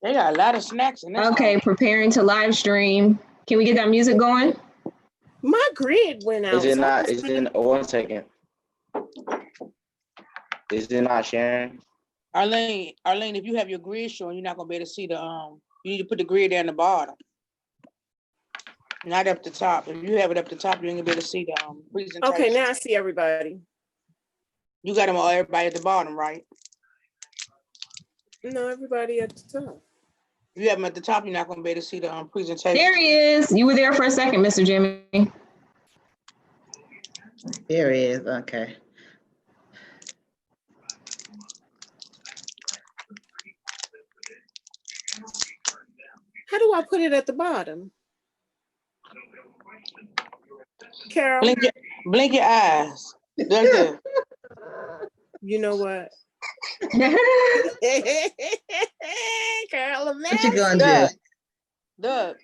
They got a lot of snacks in this. Okay, preparing to live stream. Can we get that music going? My grid went out. Is it not? Is it? 1 second. Is it not sharing? Arlene, if you have your grid showing, you're not gonna be able to see the you need to put the grid down the bottom. Not up the top. If you have it up the top, you ain't gonna be able to see the presentation. Okay, now I see everybody. You got them all, everybody at the bottom, right? No, everybody at the top. If you have them at the top, you're not gonna be able to see the presentation. There he is. You were there for a second, Mr. Jimmy. There he is. Okay. How do I put it at the bottom? Carol. Blink your eyes. That's it. You know what? Carol, What you gonna do? Doug.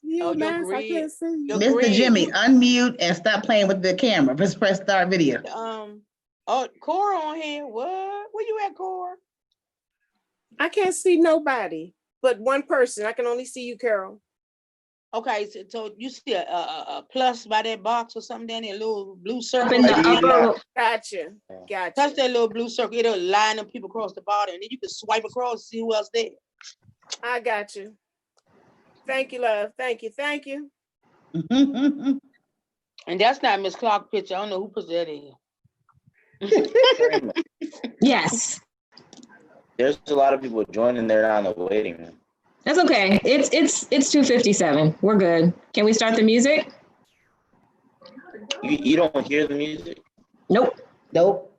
You mess, I can't see you. Mr. Jimmy, unmute and stop playing with the camera. Just press start video. Oh, Cora on here. What? Where you at, Cora? I can't see nobody but one person. I can only see you, Carol. Okay, so you see a plus by that box or something down there, a little blue circle. In the upper. Gotcha. Touch that little blue circle. It'll line them people across the bottom, and then you can swipe across and see who else there. I got you. Thank you, love. Thank you. Thank you. And that's not Miss Clark's picture. I don't know who put that in. Yes. There's a lot of people joining there now in the waiting room. That's okay. It's 2:57. We're good. Can we start the music? You don't hear the music? Nope. Nope.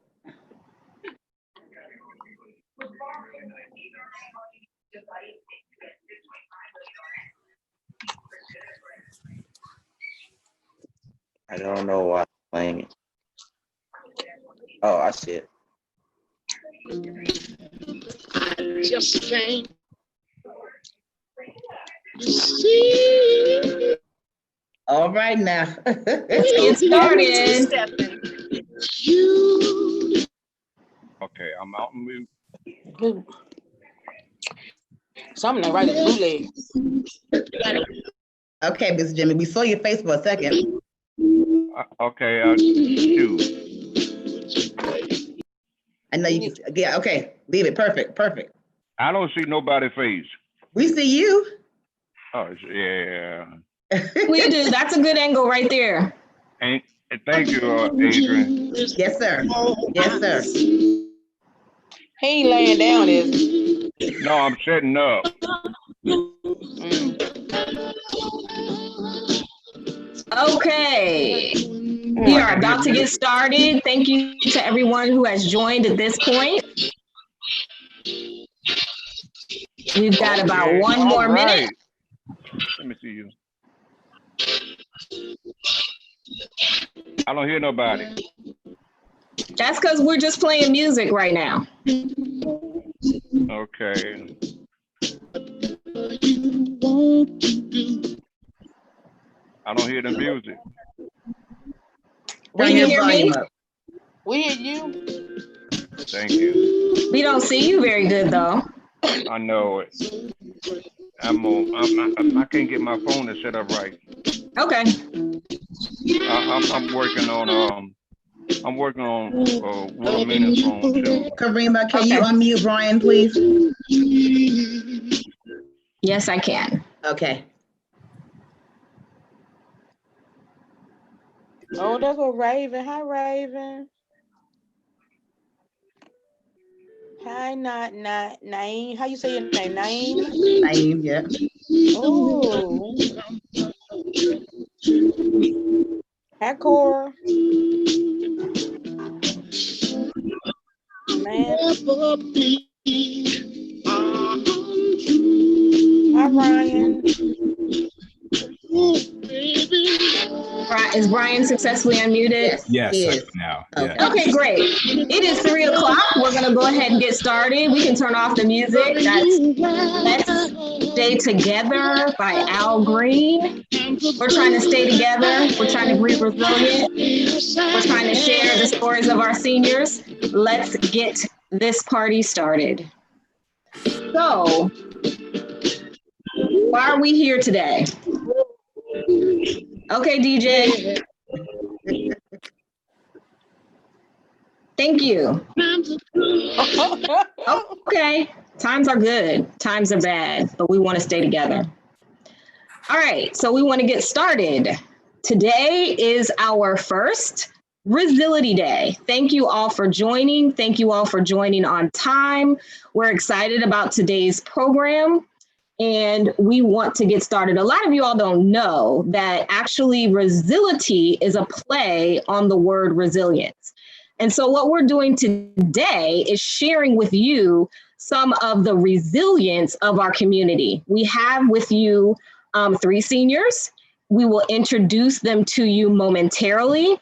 I don't know why I'm playing it. Oh, I see it. I just can't see. All right now. Let's get started. Okay, I'm out and mute. Something right in blue leg. Okay, Mr. Jimmy, we saw your face for a second. Okay, shoot. I know you can, yeah, okay, leave it, perfect. I don't see nobody's face. We see you. Oh, yeah. We do. That's a good angle right there. And thank you, Adrian. Yes, sir. Yes, sir. He ain't laying down, is he? No, I'm setting up. Okay. We are about to get started. Thank you to everyone who has joined at this point. We've got about one more minute. Let me see you. I don't hear nobody. That's because we're just playing music right now. Okay. I don't hear the music. Can you hear me? We hear you. Thank you. We don't see you very good though. I know it. I can't get my phone to set up right. Okay. I'm working on Wilhelmina's phone too. Karima, can you unmute Brian, please? Yes, I can. Okay. Oh, there go Raven. Hi, Raven. Hi, Naeem. How you say your name? Naeem? Naeem, yeah. Oh. Hi, Cora. Man. Hi, Ryan. Is Brian successfully unmuted? Yes, now. Okay. Yeah. Okay, great. It is 3 o'clock. We're gonna go ahead and get started. We can turn off the music. That's Let's Stay Together by Al Green. We're trying to stay together. We're trying to be resilient. We're trying to share the stories of our seniors. Let's get this party started. So, why are we here today? Okay, DJ. Thank you. Okay, times are good, times are bad, but we want to stay together. All right, so we want to get started. Today is our first Rezility Day. Thank you all for joining. Thank you all for joining on time. We're excited about today's program and we want to get started. A lot of you all don't know that actually Rezility is a play on the word resilience. And so what we're doing today is sharing with you some of the resilience of our community. We have with you 3 seniors. We will introduce them to you momentarily.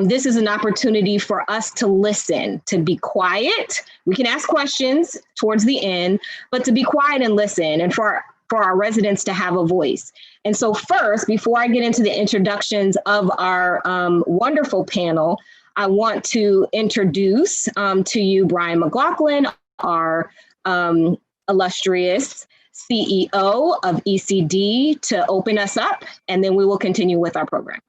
This is an opportunity for us to listen, to be quiet. We can ask questions towards the end, but to be quiet and listen, and for our residents to have a voice. And so first, before I get into the introductions of our wonderful panel, I want to introduce to you Brian Mclaughlin, our illustrious CEO of ECD, to open us up, and then we will continue with our program.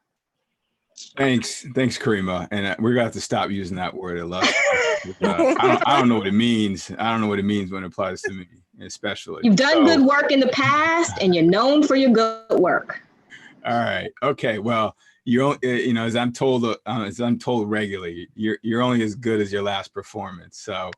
Thanks, Karima. And we're gonna have to stop using that word illustrious. I don't know what it means. I don't know what it means when it applies to me, especially. You've done good work in the past, and you're known for your good work. All right. Okay. Well, as I'm told regularly, you're only as good as your last performance. So,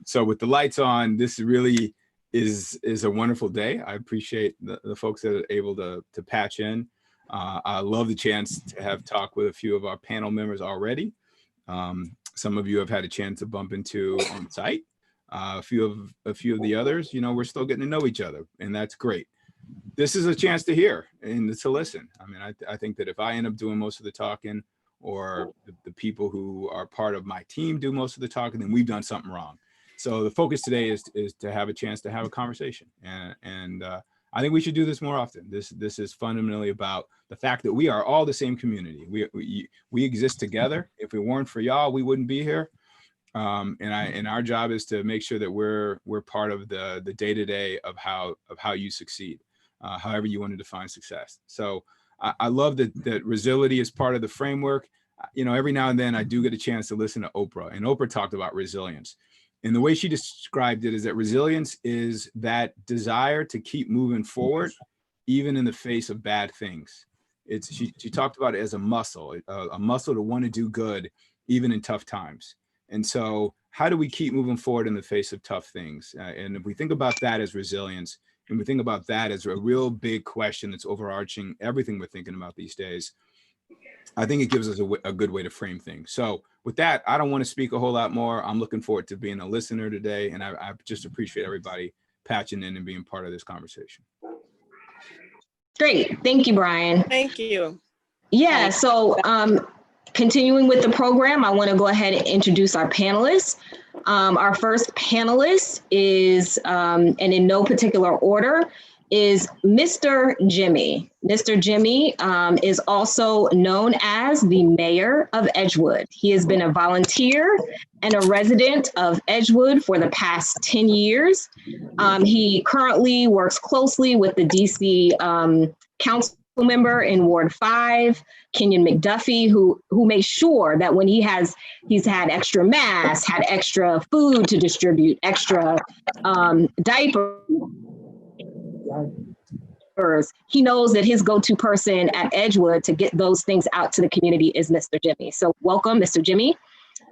so with the lights on, this really is a wonderful day. I appreciate the folks that are able to patch in. I love the chance to have talked with a few of our panel members already. Some of you have had a chance to bump into on site. A few of the others, we're still getting to know each other, and that's great. This is a chance to hear and to listen. I mean, I think that if I end up doing most of the talking, or the people who are part of my team do most of the talking, then we've done something wrong. So the focus today is to have a chance to have a conversation, and I think we should do this more often. This is fundamentally about the fact that we are all the same community. We exist together. If it weren't for y'all, we wouldn't be here. And our job is to make sure that we're part of the day-to-day of how you succeed, however you want to define success. So I love that Rezility is part of the framework. Every now and then I do get a chance to listen to Oprah, and Oprah talked about resilience. And the way she described it is that resilience is that desire to keep moving forward, even in the face of bad things. She talked about it as a muscle to want to do good, even in tough times. And so how do we keep moving forward in the face of tough things? And if we think about that as resilience, and we think about that as a real big question that's overarching everything we're thinking about these days, I think it gives us a good way to frame things. So with that, I don't want to speak a whole lot more. I'm looking forward to being a listener today, and I just appreciate everybody patching in and being part of this conversation. Great. Thank you, Brian. Thank you. Yeah, so continuing with the program, I want to go ahead and introduce our panelists. Our first panelist is, and in no particular order, is Mr. Jimmy. Mr. Jimmy is also known as the mayor of Edgewood. He has been a volunteer and a resident of Edgewood for the past 10 years. He currently works closely with the DC council member in Ward 5, Kenyon McDuffie, who made sure that when he's had extra masks, had extra food to distribute, extra diapers, he knows that his go-to person at Edgewood to get those things out to the community is Mr. Jimmy. So welcome, Mr. Jimmy.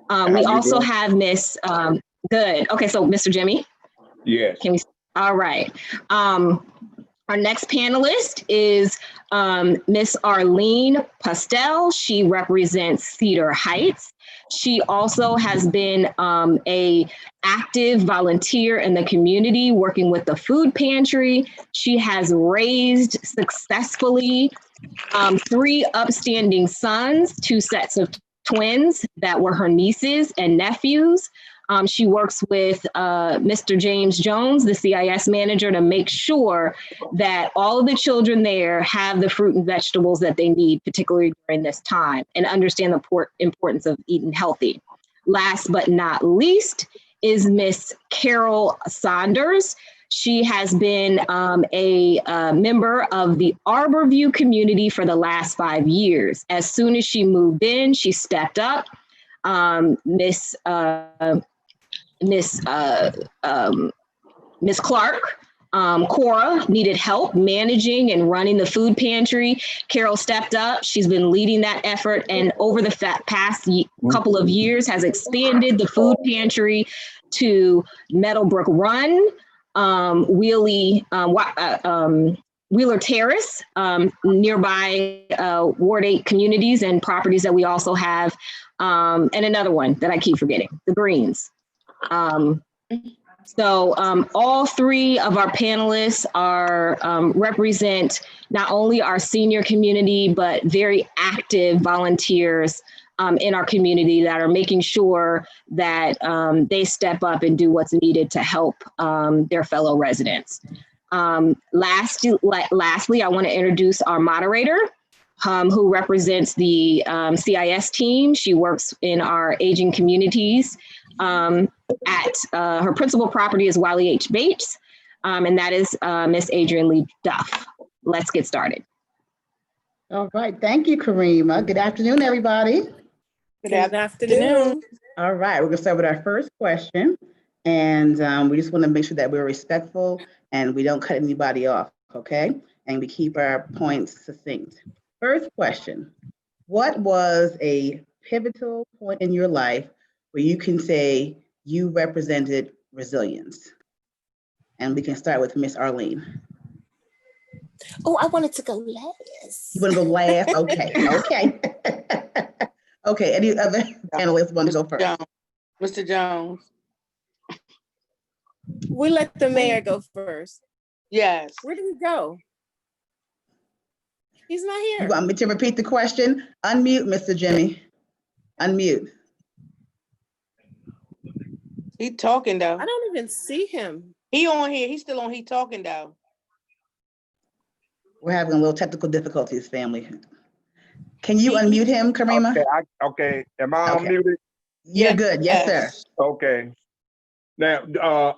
We also have Miss, good. Okay, so Mr. Jimmy. Yes. All right. Our next panelist is Miss Arlene Pastel. She represents Cedar Heights. She also has been a active volunteer in the community, working with the food pantry. She has raised successfully 3 upstanding sons, 2 sets of twins that were her nieces and nephews. She works with Mr. James Jones, the CIS manager, to make sure that all of the children there have the fruit and vegetables that they need, particularly during this time, and understand the importance of eating healthy. last but not least is Miss Carol Saunders. She has been a member of the Arborview community for the last 5 years. As soon as she moved in, she stepped up. Miss Clark, Cora needed help managing and running the food pantry. Carol stepped up. She's been leading that effort, and over the past couple of years has expanded the food pantry to Meadowbrook Run, Wheeler Terrace, nearby Ward 8 communities and properties that we also have, and another one that I keep forgetting, the Greens. So all three of our panelists are represent not only our senior community, but very active volunteers in our community that are making sure that they step up and do what's needed to help their fellow residents. Lastly, I want to introduce our moderator, who represents the CIS team. She works in our aging communities. At her principal property is Wiley H. Bates, and that is Miss Adrienne Lee Duff. Let's get started. All right, thank you, Karima. Good afternoon, everybody. Good afternoon. All right, we're gonna start with our first question. And we just wanna make sure that we're respectful and we don't cut anybody off, okay? And we keep our points succinct. First question, what was a pivotal point in your life where you can say you represented resilience? And we can start with Miss Arlene. Oh, I wanted to go last. You want to go last? Okay, okay. Okay, any other panelists want to go first? Mr. Jones. We let the mayor go first. Yes. Where did he go? He's not here. You want me to repeat the question? Unmute, Mr. Jimmy. Unmute. He talking though. I don't even see him. He on here. He's still on. He talking though. We're having a little technical difficulties, family. Can you unmute him, Karima? Okay, am I Okay. unmuted? You're good. Yes, sir. Okay. Now,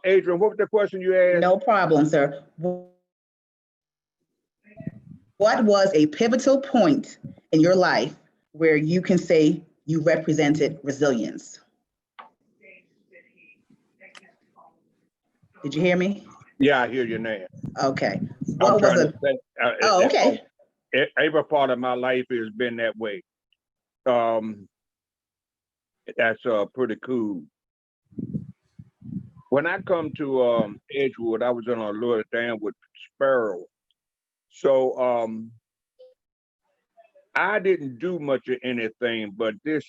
Adrienne, what was the question you asked? No problem, sir. What was a pivotal point in your life where you can say you represented resilience? Did you hear me? Yeah, I hear your name. Okay. I'm What was trying it? to say, Oh, okay. Every part of my life has been that way. That's pretty cool. When I come to Edgewood, I was in a little dam with Sparrow. So I didn't do much of anything, but this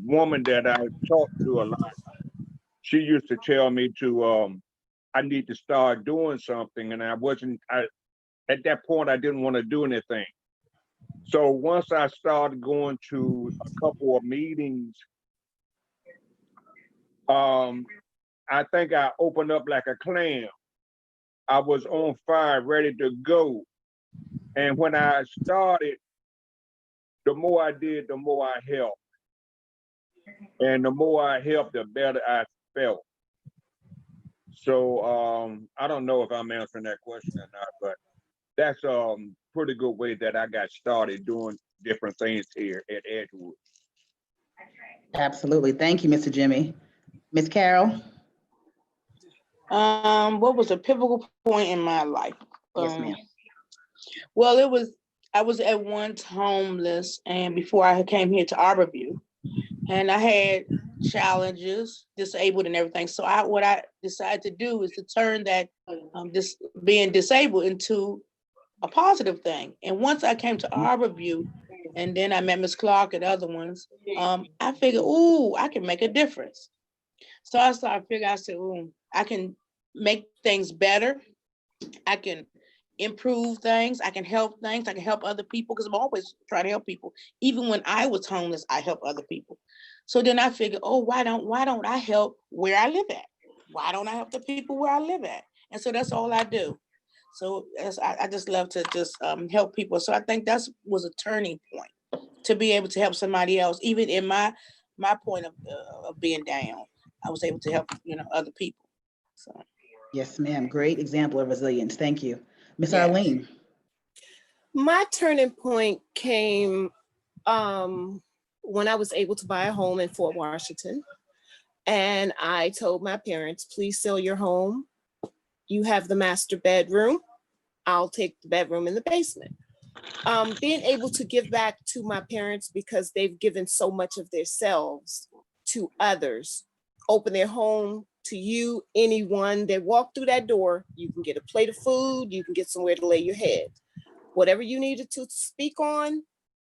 woman that I talked to a lot, she used to tell me to I need to start doing something, and at that point I didn't want to do anything. So once I started going to a couple of meetings, I think I opened up like a clam. I was on fire, ready to go. And when I started, the more I did, the more I helped. And the more I helped, the better I felt. So I don't know if I'm answering that question or not, but that's a pretty good way that I got started doing different things here at Edgewood. Absolutely. Thank you, Mr. Jimmy. Miss Carol? What was a pivotal point in my life? Yes, ma'am. Well, I was at once homeless, and before I came here to Arborview, and I had challenges, disabled and everything. So what I decided to do is to turn that this being disabled into a positive thing. And once I came to Arborview, and then I met Ms. Clark and other ones, I figured, ooh, I can make a difference. So I started figuring, I said, ooh, I can make things better. I can improve things. I can help things. I can help other people, because I'm always trying to help people. Even when I was homeless, I helped other people. So then I figured, oh, why don't I help where I live at? Why don't I help the people where I live at? And so that's all I do. So I just love to just help people. So I think that was a turning point, to be able to help somebody else, even in my my point of being down. I was able to help, other people. So Yes, ma'am. Great example of resilience. Thank you. Miss yes. Arlene. My turning point came when I was able to buy a home in Fort Washington. And I told my parents, please sell your home. You have the master bedroom. I'll take the bedroom in the basement. Being able to give back to my parents because they've given so much of themselves to others, open their home to you, anyone that walk through that door, you can get a plate of food, you can get somewhere to lay your head. Whatever you needed to speak on,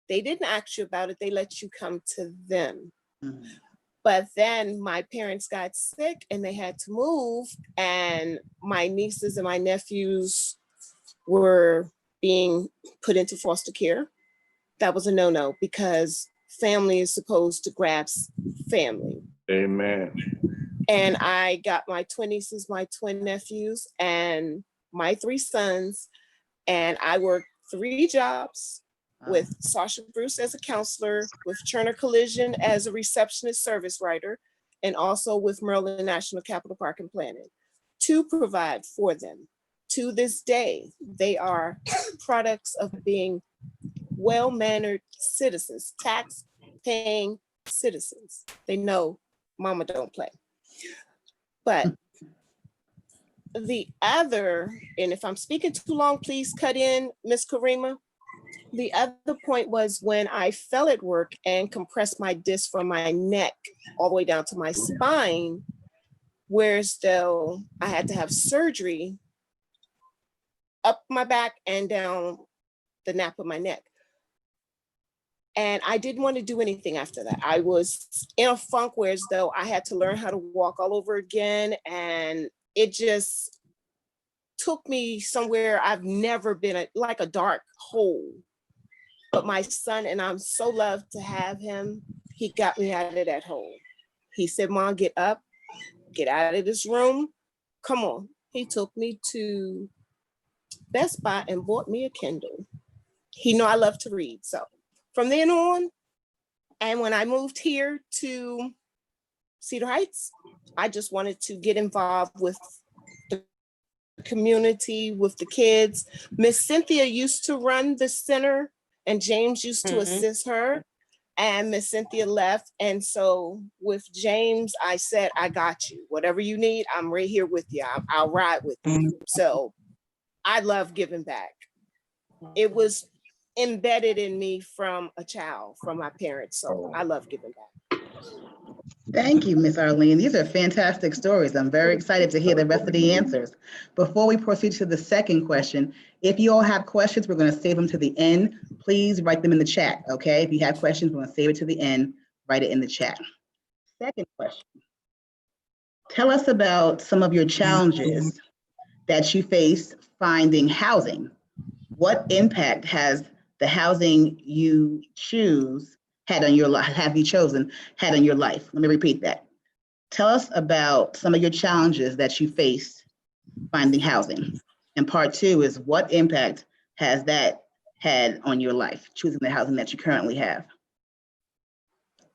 they didn't ask you about it, they let you come to them. Mhm. But then my parents got sick and they had to move, and my nieces and my nephews were being put into foster care. That was a no-no because family is supposed to grasp family. Amen. And I got my twin nieces, my twin nephews, and my 3 sons, and I worked 3 jobs with Sasha Bruce as a counselor, with Turner Collision as a receptionist service writer, and also with Maryland National Capital Park and Planning to provide for them. To this day, they are products of being well-mannered citizens, tax-paying citizens. They know mama don't play. But the other, and if I'm speaking too long, please cut in, Miss Karima. The other point was when I fell at work and compressed my disc from my neck all the way down to my spine, whereas though I had to have surgery up my back and down the nape of my neck. And I didn't want to do anything after that. I was in a funk where as though I had to learn how to walk all over again. And it just took me somewhere I've never been, like a dark hole. But my son, and I'm so loved to have him, he got me out of that hole. He said, Mom, get up, get out of this room. Come on. He took me to Best Buy and bought me a Kindle. He know I love to read. So from then on, and when I moved here to Cedar Heights, I just wanted to get involved with the community, with the kids. Miss Cynthia used to run the center and James used to assist her, and Miss Cynthia left. And so with James, I said, I got you. Whatever you need, I'm right here with you. I'll ride with you. So I love giving back. It was embedded in me from a child, from my parents. So I love giving back. Thank you, Miss Arlene. These are fantastic stories. I'm very excited to hear the rest of the answers. Before we proceed to the second question, if you all have questions, we're going to save them to the end. Please write them in the chat, okay? If you have questions, we're going to save it to the end. Write it in the chat. Second question. Tell us about some of your challenges that you face finding housing. What impact has the housing you choose had on your life, have you chosen, had on your life? Let me repeat that. Tell us about some of your challenges that you faced finding housing. And part 2 is what impact has that had on your life, choosing the housing that you currently have?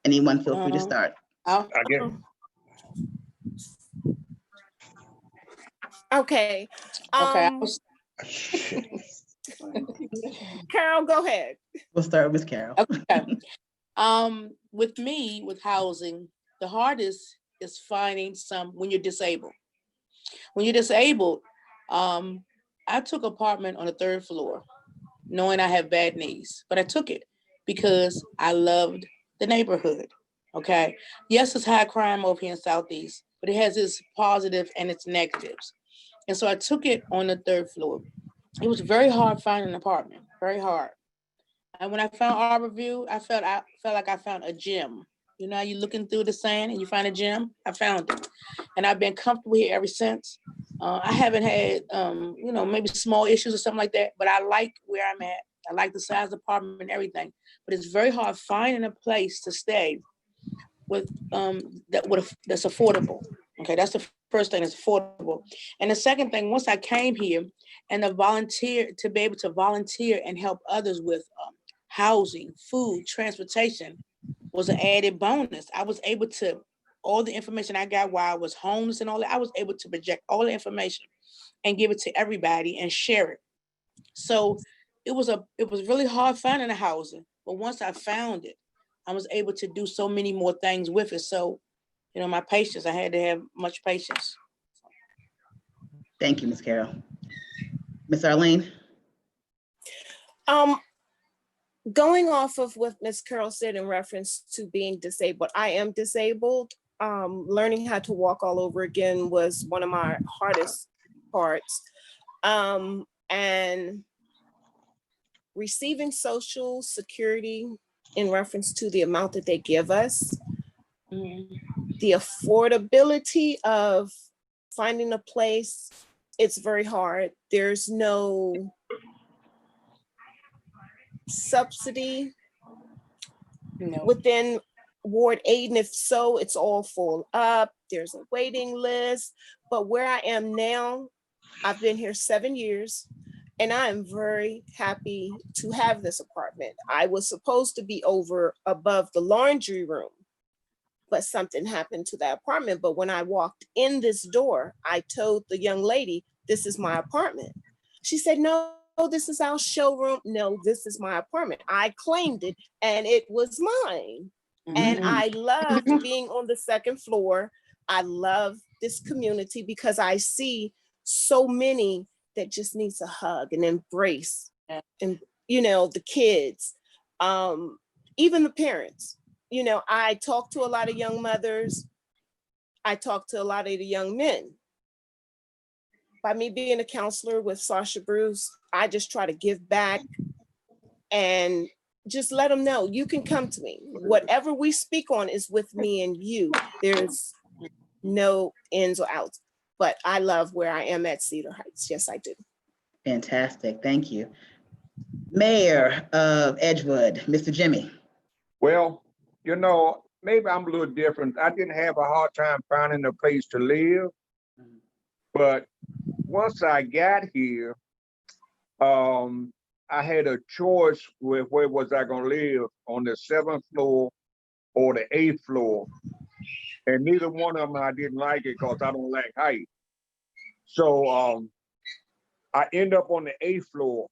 Anyone feel free to start. I get Okay. Carol, go ahead. We'll start with Carol. Okay. With me, with housing, the hardest is finding when you're disabled. When you're disabled, I took an apartment on the 3rd floor, knowing I have bad knees, but I took it because I loved the neighborhood. Okay. Yes, it's high crime over here in Southeast, but it has its positive and its negatives. And so I took it on the 3rd floor. It was very hard finding an apartment, very hard. And when I found Arborview, I felt like I found a gem. You know, you're looking through the sand and you find a gem. I found it, and I've been comfortable here ever since. I haven't had, maybe small issues or something like that, but I like where I'm at. I like the size of the apartment and everything. But it's very hard finding a place to stay with that's affordable. Okay, that's the first thing, it's affordable. And the second thing, once I came here and to be able to volunteer and help others with housing, food, transportation, was an added bonus. I was able to, all the information I got while I was homeless and all that, I was able to project all the information and give it to everybody and share it. So it was really hard finding a housing, but once I found it, I was able to do so many more things with it. So, my patience, I had to have much patience. Thank you, Ms. Carroll. Ms. Arlene? Going off of what Ms. Carroll said in reference to being disabled, I am disabled. Learning how to walk all over again was one of my hardest parts. And receiving Social Security in reference to the amount that they give us, the affordability of finding a place, it's very hard. There's no subsidy within Ward 8, and if so, it's all full up. There's a waiting list. But where I am now, I've been here 7 years, and I am very happy to have this apartment. I was supposed to be above the laundry room, but something happened to that apartment. But when I walked in this door, I told the young lady, this is my apartment. She said, no, this is our showroom. No, this is my apartment. I claimed it and it was mine. And I loved being on the second floor. I love this community because I see so many that just needs a hug and embrace, and the kids, even the parents. I talk to a lot of young mothers. I talk to a lot of the young men. By me being a counselor with Sasha Bruce, I just try to give back and just let them know you can come to me. Whatever we speak on is with me and you. There's no ins or outs. But I love where I am at Cedar Heights. Yes, I do. Fantastic. Thank you. Mayor of Edgewood, Mr. Jimmy. Well, maybe I'm a little different. I didn't have a hard time finding a place to live, but once I got here, I had a choice with where was I gonna live, on the 7th floor or the 8th floor. And neither one of them I didn't like it because I don't like height. So I end up on the 8th floor.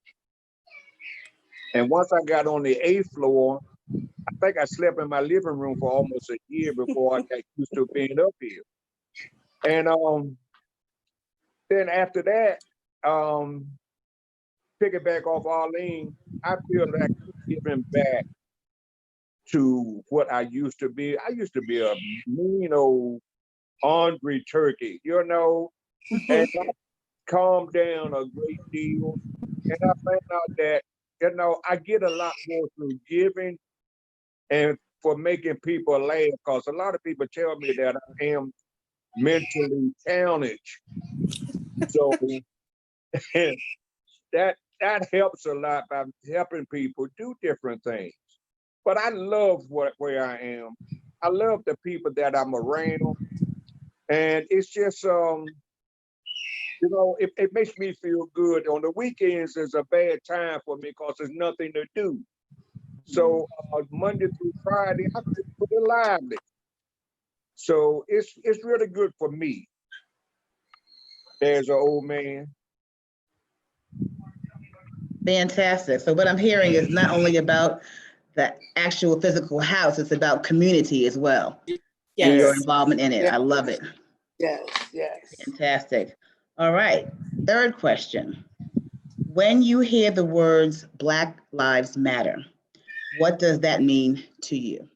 And once I got on the 8th floor, I think I slept in my living room for almost a year before I got used to being up here. And then after that, piggyback off Arlene, I feel like giving back to what I used to be. I used to be a mean old ornery turkey, and I calmed down a great deal. And I found out that, I get a lot more through giving and for making people laugh, because a lot of people tell me that I am mentally challenged. So that helps a lot by helping people do different things. But I love where I am. I love the people that I'm around. And it's just, it makes me feel good. On the weekends is a bad time for me because there's nothing to do. So Monday through Friday, I feel pretty lively. So it's really good for me. There's an old man. Fantastic. So what I'm hearing is not only about the actual physical house, it's about community as well. Yes. And your involvement in it. Yes. I love it. Yes. Fantastic. All right. Third question. When you hear the words Black Lives Matter, what does that mean to you?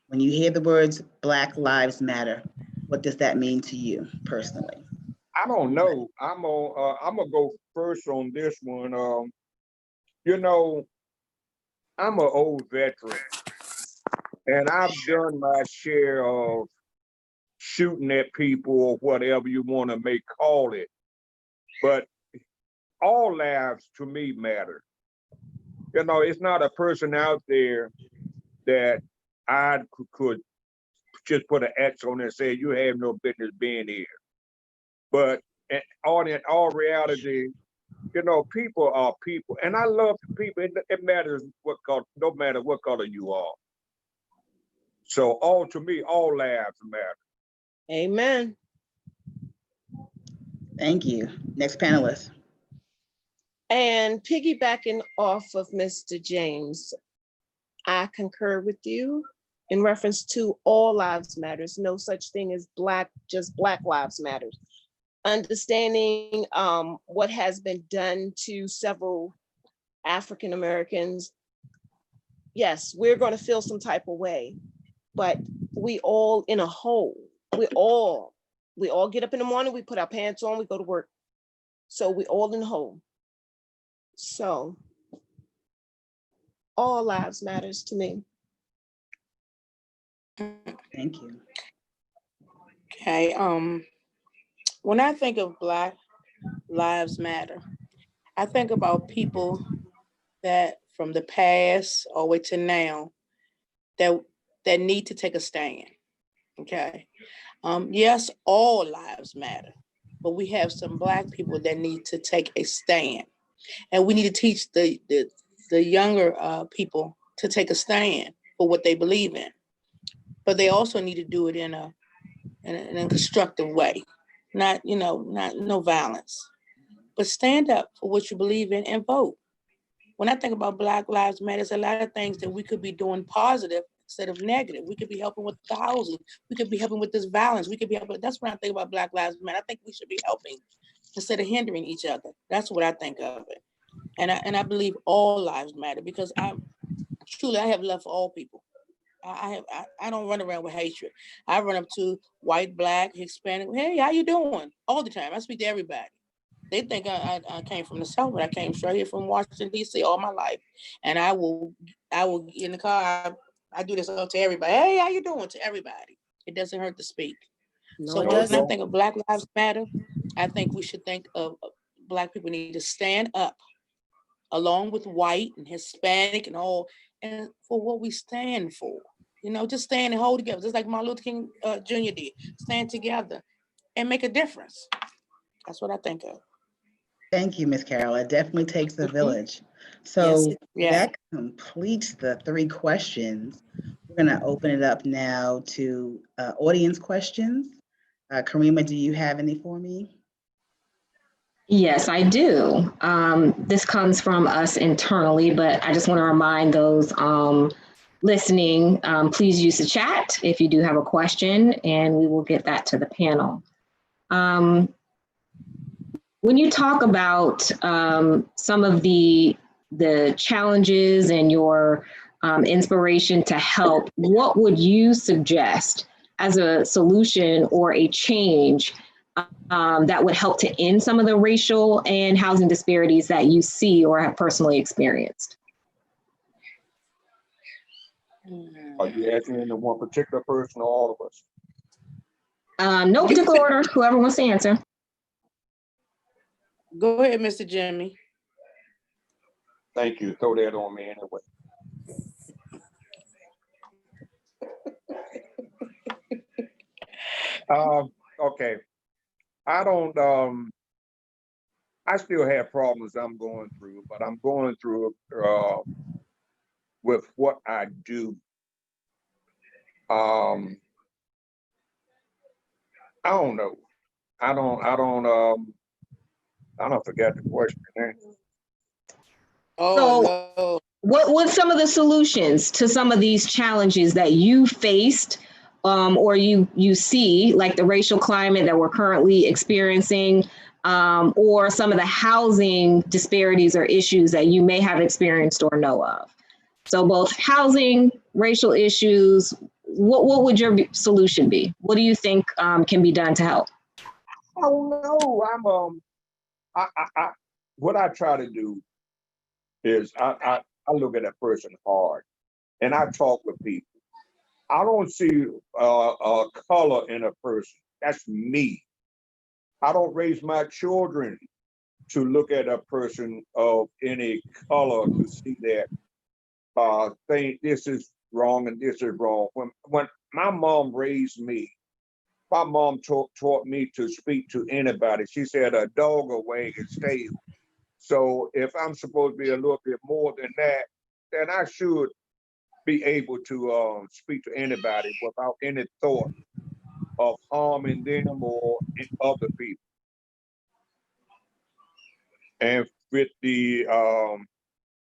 When you hear the words Black Lives Matter, what does that mean to you personally? I don't know. I'm gonna go first on this one. I'm an old veteran, and I've done my share of shooting at people or whatever you want to call it. But all lives to me matter. It's not a person out there that I could just put an X on and say you have no business being here. But in all reality, people are people, and I love people. It matters no matter what color you are. So all to me, all lives matter. Amen. Thank you. Next panelist. And piggybacking off of Mr. James, I concur with you in reference to all lives matters. No such thing as just Black lives matters. Understanding what has been done to several African Americans. Yes, we're going to feel some type of way, but we all in a whole. We all get up in the morning, we put our pants on, we go to work. So we all in a whole. So all lives matters to me. Thank you. Okay, when I think of Black Lives Matter, I think about people that from the past all the way to now that need to take a stand. Okay. Yes, all lives matter, but we have some Black people that need to take a stand, and we need to teach the younger people to take a stand for what they believe in. But they also need to do it in a constructive way, not no violence, but stand up for what you believe in and vote. When I think about Black Lives Matter, there's a lot of things that we could be doing positive instead of negative. We could be helping with the housing. We could be helping with this violence. We could be helping. That's when I think about Black Lives Matter. I think we should be helping instead of hindering each other. That's what I think of it. And I believe all lives matter because I have love for all people. I don't run around with hatred. I run up to white, Black, Hispanic. Hey, how you doing? All the time. I speak to everybody. They think I came from the South, but I came straight here from Washington, D.C. all my life. And I will get in the car. I do this up to everybody. Hey, how you doing? To everybody. It doesn't hurt to speak. No, So it when I doesn't. think of Black Lives Matter, I think we should think of Black people need to stand up along with white and Hispanic and all, and for what we stand for. Just stand and hold together, just like Martin Luther King Jr. did. Stand together and make a difference. That's what I think of. Thank you, Ms. Carroll. It definitely takes a village. Yes, So Yeah. that completes the 3 questions. We're going to open it up now to audience questions. Karima, do you have any for me? Yes, I do. This comes from us internally, but I just want to remind those listening, please use the chat if you do have a question, and we will get that to the panel. When you talk about some of the challenges and your inspiration to help, what would you suggest as a solution or a change that would help to end some of the racial and housing disparities that you see or have personally experienced? Are you asking the one particular person or all of us? No particular order, whoever wants to answer. Go ahead, Mr. Jimmy. Thank you. Throw that on me anyway. Okay. I don't, I still have problems I'm going through, but I'm going through with what I do. I don't know. I don't forget the question. Oh, no. What some of the solutions to some of these challenges that you faced or you see, like the racial climate that we're currently experiencing, or some of the housing disparities or issues that you may have experienced or know of? So both housing, racial issues, what would your solution be? What do you think can be done to help? Oh no, what I try to do is I look at a person hard and I talk with people. I don't see a color in a person. That's me. I don't raise my children to look at a person of any color to see that think this is wrong and this is wrong. When my mom raised me, my mom taught me to speak to anybody. She said a dog will wag its tail. So if I'm supposed to be a little bit more than that, then I should be able to speak to anybody without any thought of harming them or other people. And with the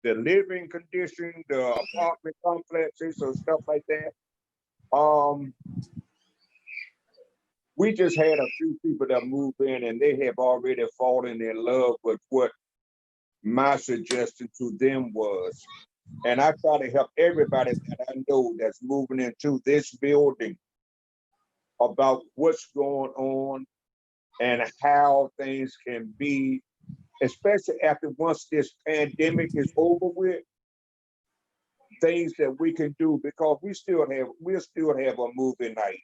living condition, the apartment complexes or stuff like that, we just had a few people that moved in and they have already fallen in love with what my suggestion to them was. And I try to help everybody that I know that's moving into this building about what's going on and how things can be, especially after once this pandemic is over with, things that we can do, because we'll still have a movie night.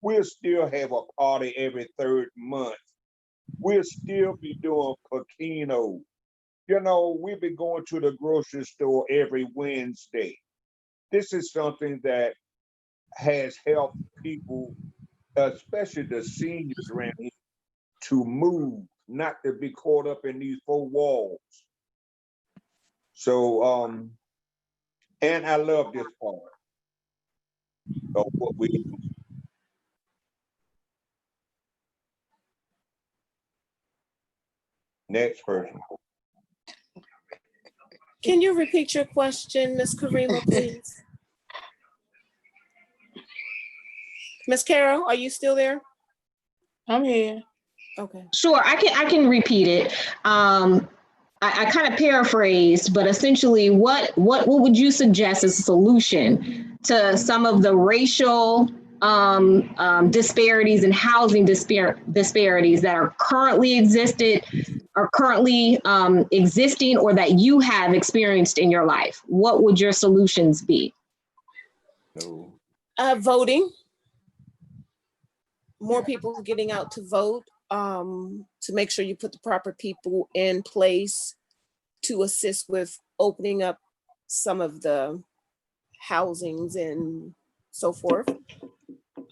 We'll still have a party every third month. We'll still be doing Coquino. You know, we'll be going to the grocery store every Wednesday. This is something that has helped people, especially the seniors around here, to move, not to be caught up in these four walls. So, and I love this part of what we do. Next person. Can you repeat your question, Ms. Karima, please? Ms. Carol, are you still there? I'm here. Okay. Sure, I can repeat it. I kind of paraphrased, but essentially, what would you suggest as a solution to some of the racial disparities and housing disparities that are currently existing, or that you have experienced in your life? What would your solutions be? Voting. More people getting out to vote, to make sure you put the proper people in place to assist with opening up some of the housings and so forth.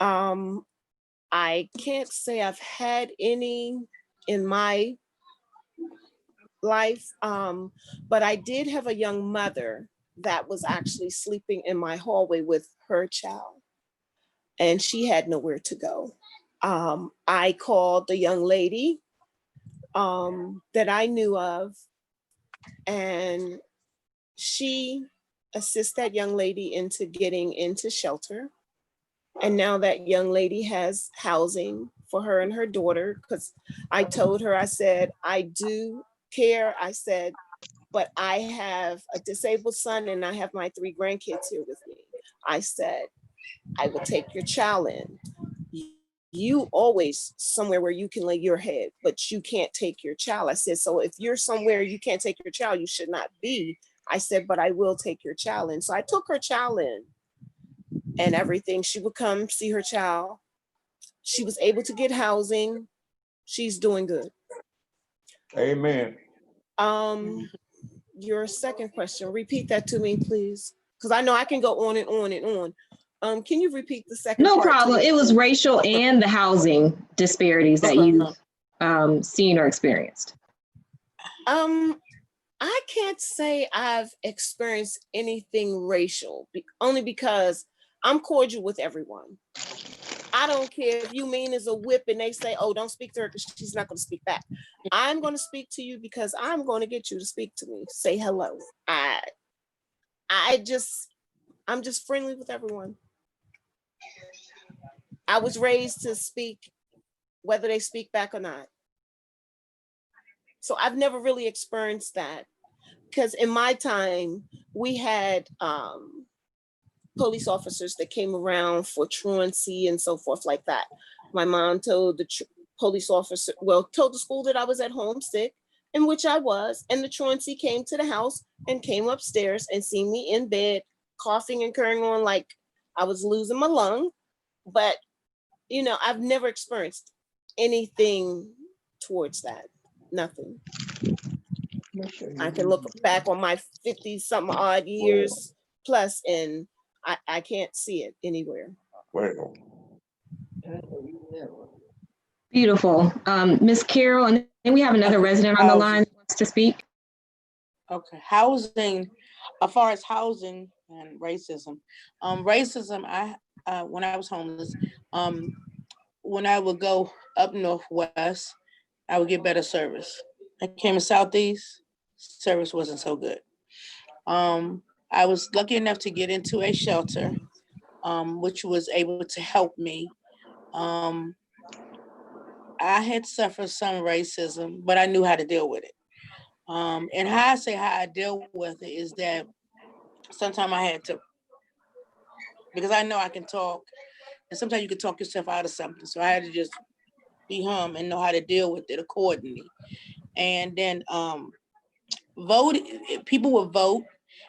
I can't say I've had any in my life, but I did have a young mother that was actually sleeping in my hallway with her child, and she had nowhere to go. I called the young lady that I knew of, and she assists that young lady into getting into shelter. And now that young lady has housing for her and her daughter, because I told her, I said, I do care. I said, but I have a disabled son and I have my 3 grandkids here with me. I said, I will take your child in. You always somewhere where you can lay your head, but you can't take your child. I said, so if you're somewhere you can't take your child, you should not be. I said, but I will take your child in. So I took her child in and everything. She would come see her child. She was able to get housing. She's doing good. Amen. Your second question, repeat that to me, please. Because I know I can go on and on and on. Can you repeat the second No part? problem. It was racial and the housing disparities that you've seen or experienced. I can't say I've experienced anything racial, only because I'm cordial with everyone. I don't care if you mean as a whip and they say, oh, don't speak to her because she's not going to speak back. I'm going to speak to you because I'm going to get you to speak to me. Say hello. I'm just friendly with everyone. I was raised to speak whether they speak back or not. So I've never really experienced that, because in my time, we had police officers that came around for truancy and so forth like that. My mom told the police officer, told the school that I was at home sick, in which I was, and the truancy came to the house and came upstairs and seen me in bed, coughing and carrying on like I was losing my lung. But, I've never experienced anything towards that. Nothing. I can look back on my 50-something odd years plus, and I can't see it anywhere. Beautiful. Ms. Carol, and then we have another resident on the line who wants to speak. Okay, housing, as far as housing, and racism. Racism, when I was homeless, when I would go up northwest, I would get better service. I came in southeast, service wasn't so good. I was lucky enough to get into a shelter, which was able to help me. Um, I had suffered some racism, but I knew how to deal with it. And how I say how I deal with it is that sometimes I had to, because I know I can talk, and sometimes you can talk yourself out of something. So I had to just be hum and know how to deal with it accordingly. And then vote, people would vote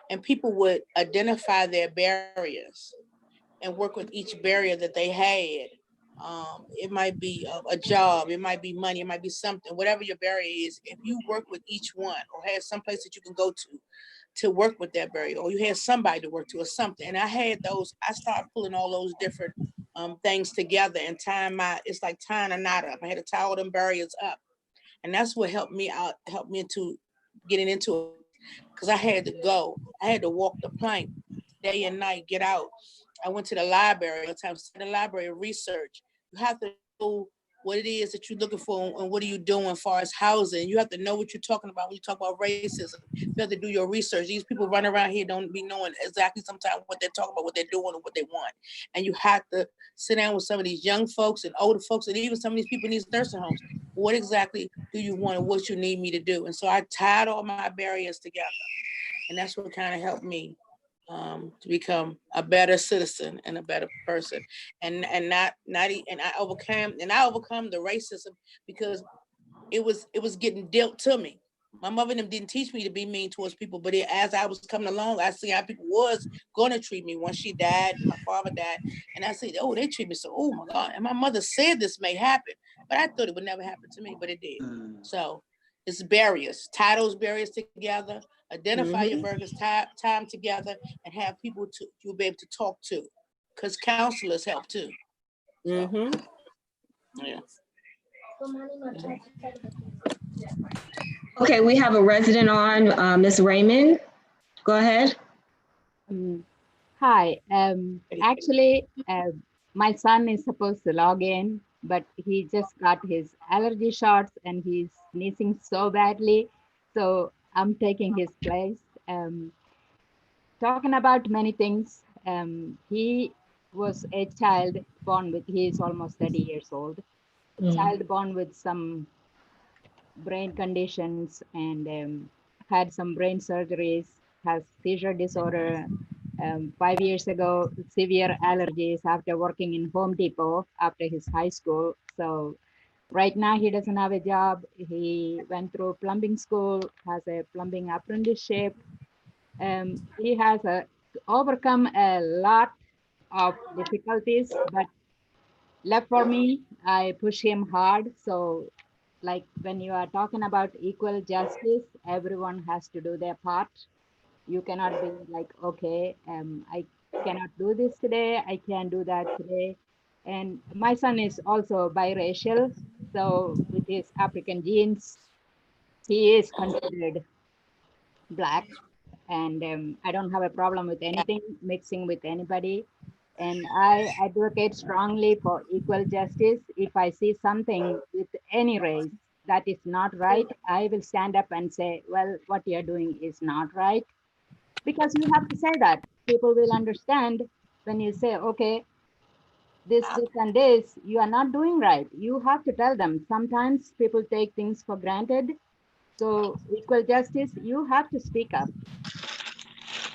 and people would identify their barriers and work with each barrier that they had. It might be a job, it might be money, it might be something, whatever your barrier is. If you work with each one or have some place that you can go to work with that barrier, or you had somebody to work to or something. And I had those, I started pulling all those different things together and tying it's like tying a knot up. I had to tie all them barriers up. And that's what helped me out, helped me into getting into it. Because I had to go. I had to walk the plank day and night, get out. I went to the library all the time, the library research. You have to know what it is that you're looking for and what are you doing as far as housing. You have to know what you're talking about when you talk about racism. You have to do your research. These people run around here don't be knowing exactly sometimes what they're talking about, what they're doing, or what they want. And you have to sit down with some of these young folks and older folks and even some of these people in these nursing homes. What exactly do you want and what you need me to do? And so I tied all my barriers together. And that's what kind of helped me to become a better citizen and a better person, and I overcome the racism because it was getting dealt to me. My mother and them didn't teach me to be mean towards people, but as I was coming along, I see how people was going to treat me. When she died, my father died, and I said, "Oh, they treat me so. Oh my God!" And my mother said this may happen, but I thought it would never happen to me, but it did. So it's barriers. Tie those barriers together. Identify your barriers. Tie them together, and have people you'll be able to talk to, because counselors help too. Mm-hmm. Yeah. Okay, we have a resident on, Ms. Raymond. Go ahead. Hi. Actually, my son is supposed to log in, but he just got his allergy shots and he's sneezing so badly. So I'm taking his place. Talking about many things. He was a child born with, he is almost 30 years old, a child born with some brain conditions and had some brain surgeries, has seizure disorder. 5 years ago, severe allergies after working in Home Depot after his high school. So right now he doesn't have a job. He went through plumbing school, has a plumbing apprenticeship. He has overcome a lot of difficulties, but left for me, I push him hard. So like when you are talking about equal justice, everyone has to do their part. You cannot be like, okay, I cannot do this today, I can't do that today. And my son is also biracial, so with his African genes, he is considered Black. And I don't have a problem with anything mixing with anybody. And I advocate strongly for equal justice. If I see something with any race that is not right, I will stand up and say, well, what you're doing is not right. Because you have to say that. People will understand when you say, okay, this, and this, you are not doing right. You have to tell them. Sometimes people take things for granted. So equal justice, you have to speak up.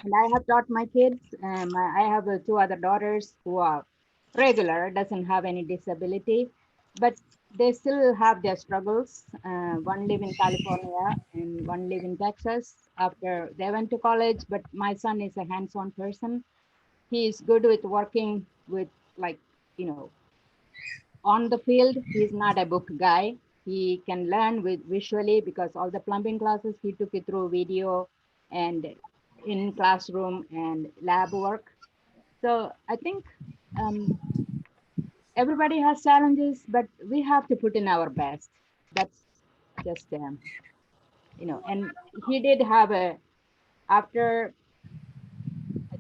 And I have taught my kids, I have two other daughters who are regular, doesn't have any disability, but they still have their struggles. One live in California and one live in Texas after they went to college, but my son is a hands-on person. He is good with working with like, you know, on the field. He's not a book guy. He can learn with visually because all the plumbing classes, he took it through video and in classroom and lab work. So I think everybody has challenges, but we have to put in our best. That's just, you know, and he did have after, I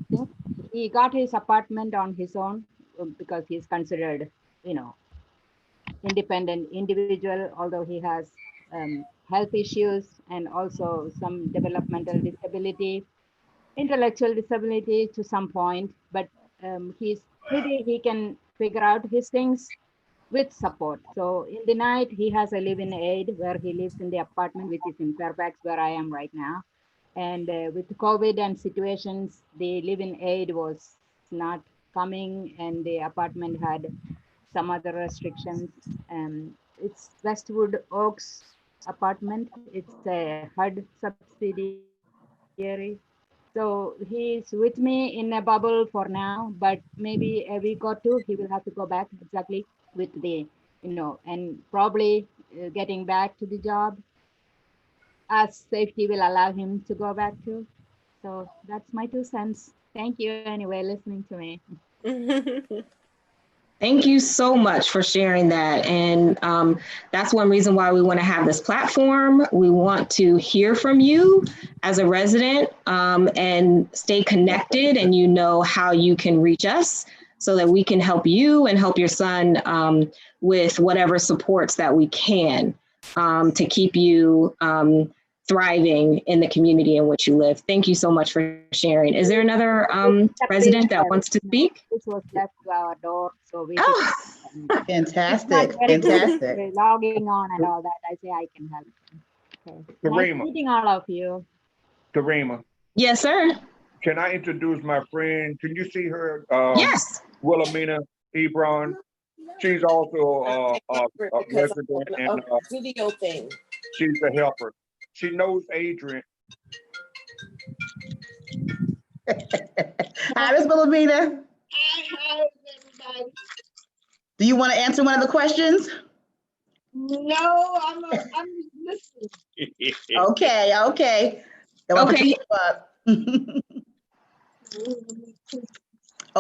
he got his apartment on his own because he's considered, you know, independent individual, although he has health issues and also some developmental disability, intellectual disability to some point, but he can figure out his things with support. So in the night, he has a live-in aid where he lives in the apartment, which is in Fairfax, where I am right now. And with COVID and situations, the live-in aid was not coming, and the apartment had some other restrictions. It's Westwood Oaks apartment. It's a HUD subsidiary. So he's with me in a bubble for now, but maybe a week or two, he will have to go back exactly with the, and probably getting back to the job as safety will allow him to go back to. So that's my 2 cents. Thank you anyway, listening to me. Thank you so much for sharing that. And that's one reason why we want to have this platform. We want to hear from you as a resident and stay connected, and you know how you can reach us so that we can help you and help your son with whatever supports that we can to keep you thriving in the community in which you live. Thank you so much for sharing. Is there another resident that wants to speak? This was left to our door, so we Fantastic, fantastic. logging on and all that. I say I can help. Okay. Nice meeting all of you. Karima. Yes, sir. Can I introduce my friend? Can you see her? Yes. Wilhelmina Hebron. She's also a resident and video thing. She's a helper. She knows Adrian. Hi, Miss Wilhelmina. Hi, everybody. Do you want to answer one of the questions? No, I'm listening. Okay. Okay. Oh,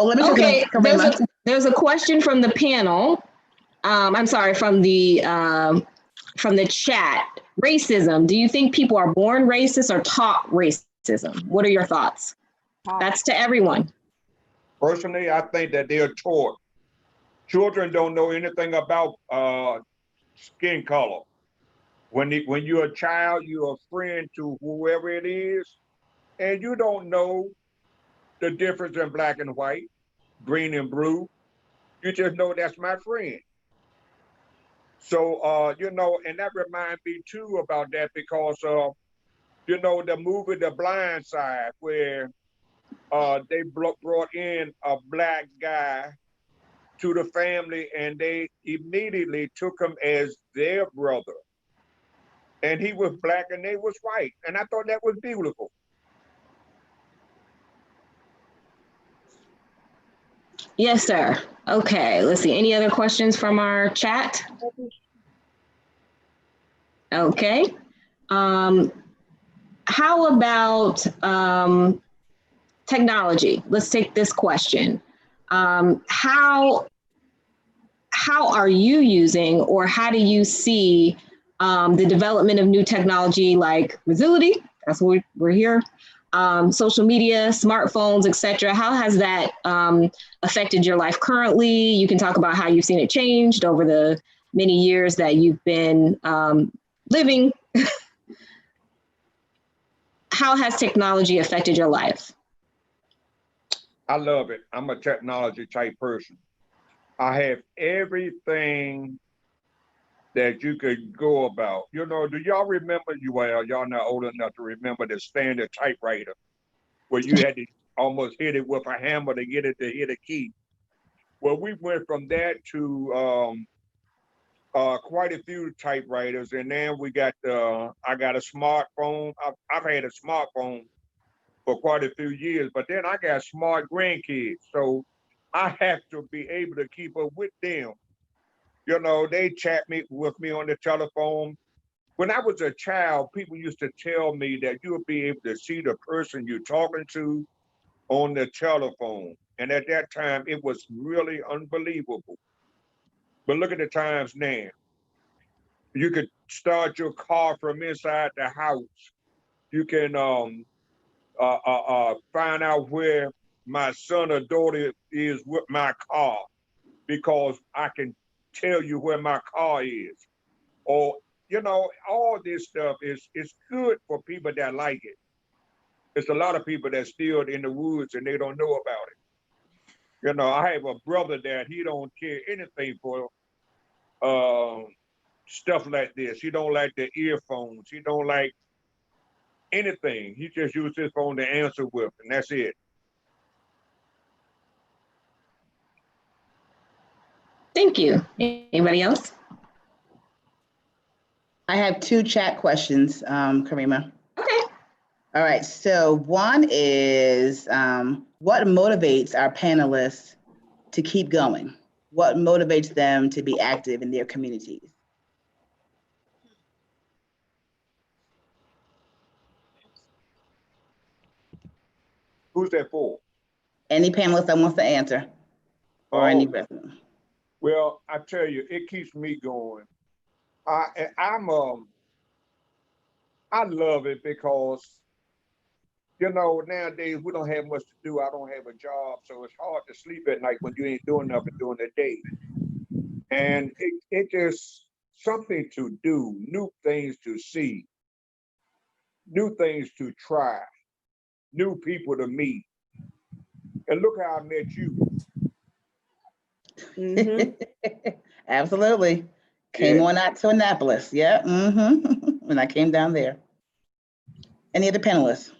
let me okay. There's a question from the panel. I'm sorry, from the chat. Racism. Do you think people are born racist or taught racism? What are your thoughts? That's to everyone. Personally, I think that they're taught. Children don't know anything about skin color. When you're a child, you're a friend to whoever it is, and you don't know the difference in black and white, green and blue. You just know that's my friend. So, and that reminds me too about that because, the movie The Blind Side, where they brought in a black guy to the family and they immediately took him as their brother. And he was black and they was white. And I thought that was beautiful. Yes, sir. Okay, let's see. Any other questions from our chat? Okay. How about technology? Let's take this question. How are you using, or how do you see the development of new technology like Rezility? That's what we're here. Social media, smartphones, etc. How has that affected your life currently? You can talk about how you've seen it changed over the many years that you've been living. How has technology affected your life? I love it. I'm a technology type person. I have everything that you could go about. Do y'all remember, y'all not old enough to remember the standard typewriter where you had to almost hit it with a hammer to get it to hit a key? Well, we went from that to quite a few typewriters, and then we got I got a smartphone. I've had a smartphone for quite a few years, but then I got smart grandkids, so I have to be able to keep up with them. They chat with me on the telephone. When I was a child, people used to tell me that you'll be able to see the person you're talking to on the telephone. And at that time, it was really unbelievable. But look at the times now. You could start your car from inside the house. You can find out where my son or daughter is with my car because I can tell you where my car is. Or, you know, all this stuff is good for people that like it. There's a lot of people that still in the woods and they don't know about it. You know, I have a brother that he don't care anything for stuff like this. He don't like the earphones. He don't like anything. He just uses his phone to answer with, and that's it. Thank you. Anybody else? I have 2 chat questions, Karima. Okay. All right, so one is, what motivates our panelists to keep going? What motivates them to be active in their communities? Who's that for? Any panelist that wants to answer, or any Oh, resident. well, I tell you, it keeps me going. I love it because, you know, nowadays we don't have much to do. I don't have a job, so it's hard to sleep at night when you ain't doing nothing during the day. And it just something to do, new things to see, new things to try, new people to meet. And look how I met you. Absolutely. Came on out to Annapolis. Yeah. When I came down there. Any other panelists?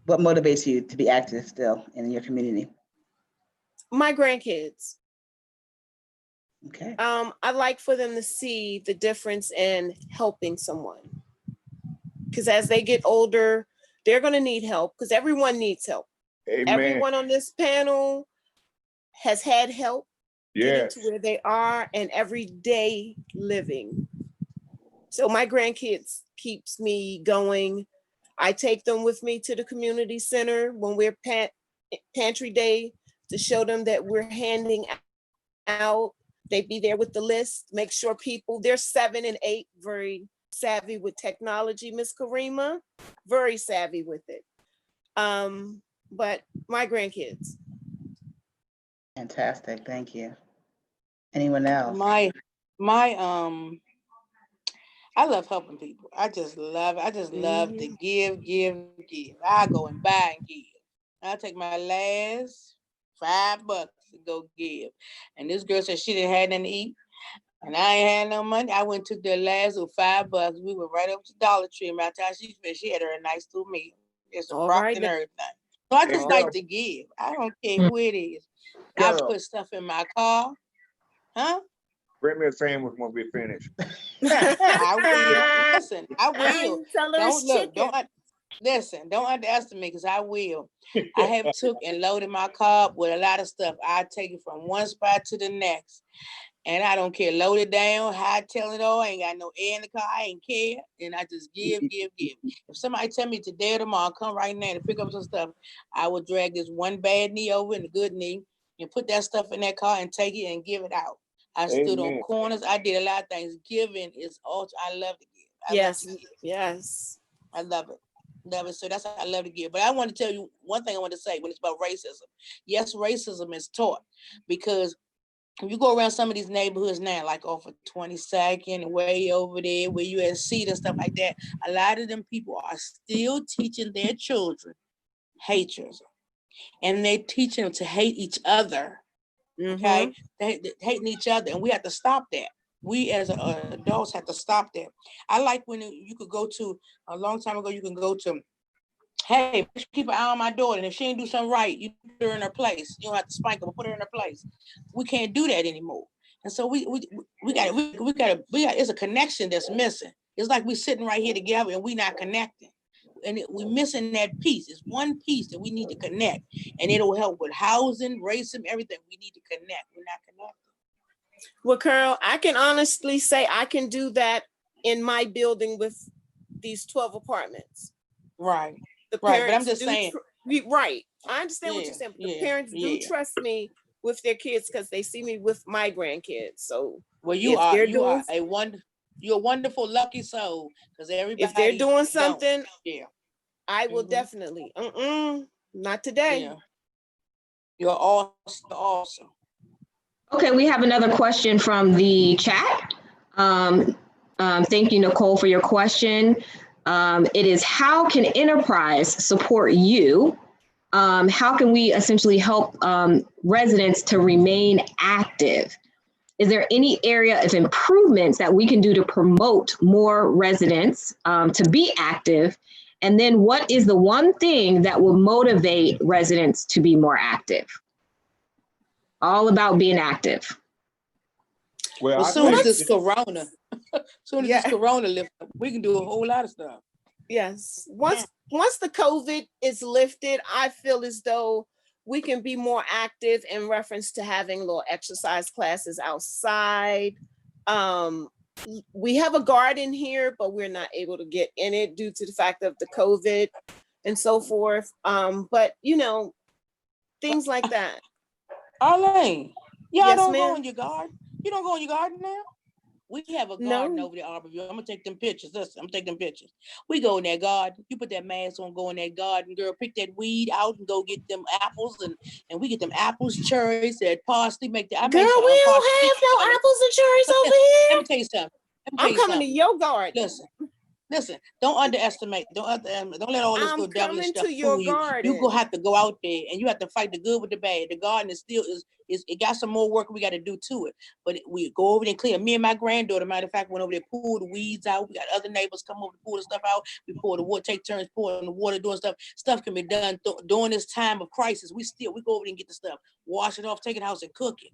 What motivates you to be active still in your community? My grandkids. Okay. I like for them to see the difference in helping someone. Because as they get older, they're going to need help because everyone needs help. Amen. Everyone on this panel has had help getting Yes. to where they are and everyday living. So my grandkids keeps me going. I take them with me to the community center when we're pantry day to show them that we're handing out. They be there with the list, make sure people, they're 7 and 8, very savvy with technology, Miss Karima, very savvy with it. But my grandkids. Fantastic, thank you. Anyone else? I love helping people. I just love it. I just love to give. I go and buy and give. I take my last $5 to go give. And this girl said she didn't have nothing to eat. And I ain't had no money. I went and took the last of $5. We went right up to Dollar Tree. And by the time she finished, she had her a nice little meal. Just rocked and everything. So I just like to give. I don't care who it is. I put stuff in my car. Huh? Bring me a sandwich when we finish. I will. Listen, I will. Don't underestimate because I will. I have took and loaded my car up with a lot of stuff. I take it from one spot to the next. And I don't care. Load it down, hightail it all. I ain't got no air in the car. I ain't care. And I just give. If somebody tell me today or tomorrow, come right now to pick up some stuff, I will drag this one bad knee over and a good knee and put that stuff in that car and take it and give it out. I stood on corners. I did a lot of things. Giving is also, I love to give. Yes. I love it. Love it. So that's how I love to give. But I want to tell you one thing I want to say when it's about racism. Yes, racism is taught because if you go around some of these neighborhoods now, like off of 22nd, way over there, where you see and stuff like that, a lot of them people are still teaching their children hatred. And they're teaching them to hate each other. Okay? They hating each other. And we have to stop that. We as adults have to stop that. I like when you could go to, a long time ago, you can go to, hey, keep an eye on my daughter. And if she ain't do something right, you put her in her place. You don't have to spank her, but put her in her place. We can't do that anymore. And so we got it's a connection that's missing. It's like we're sitting right here together and we're not connecting. And we're missing that piece. It's one piece that we need to connect. And it'll help with housing, racism, everything. We need to connect. We're not connected. Well, Carol, I can honestly say I can do that in my building with these 12 apartments. Right. The right, but I'm just saying. Right. I understand what you're saying, but the parents do trust me with their kids because they see me with my grandkids. So well, you are a wonderful, lucky soul. Because everybody, if they're doing something, I will definitely. Not today. You're awesome. Okay, we have another question from the chat. Thank you, Nicole, for your question. It is, how can enterprise support you? How can we essentially help residents to remain active? Is there any area of improvements that we can do to promote more residents to be active? And then what is the one thing that will motivate residents to be more active? All about being active. Well, as soon as this corona lifts, we can do a whole lot of stuff. Yes. Once the COVID is lifted, I feel as though we can be more active in reference to having little exercise classes outside. We have a garden here, but we're not able to get in it due to the fact of the COVID and so forth. But you know, things like that. Arlene, y'all Yes, don't ma'am. go in your garden. You don't go in your garden now? We have a garden over there, Arborview. I'm gonna take them pictures. Listen, I'm taking pictures. We go in that garden. You put that mask on, go in that garden, girl. Pick that weed out and go get them apples, and we get them apples, cherries, that parsley. Make that. Girl, we don't have no apples and cherries over here. Let me tell you something. I'm coming to your garden. Listen. Don't underestimate. Don't let all this little devilish stuff to your fool you. garden. You gonna have to go out there and you have to fight the good with the bad. The garden is it got some more work we got to do to it. But we go over there and clean. Me and my granddaughter, matter of fact, went over there, pulled the weeds out. We got other neighbors come over to pull the stuff out. We pour the water, take turns pouring the water, doing stuff. Stuff can be done during this time of crisis. We go over there and get the stuff, wash it off, take it house and cook it.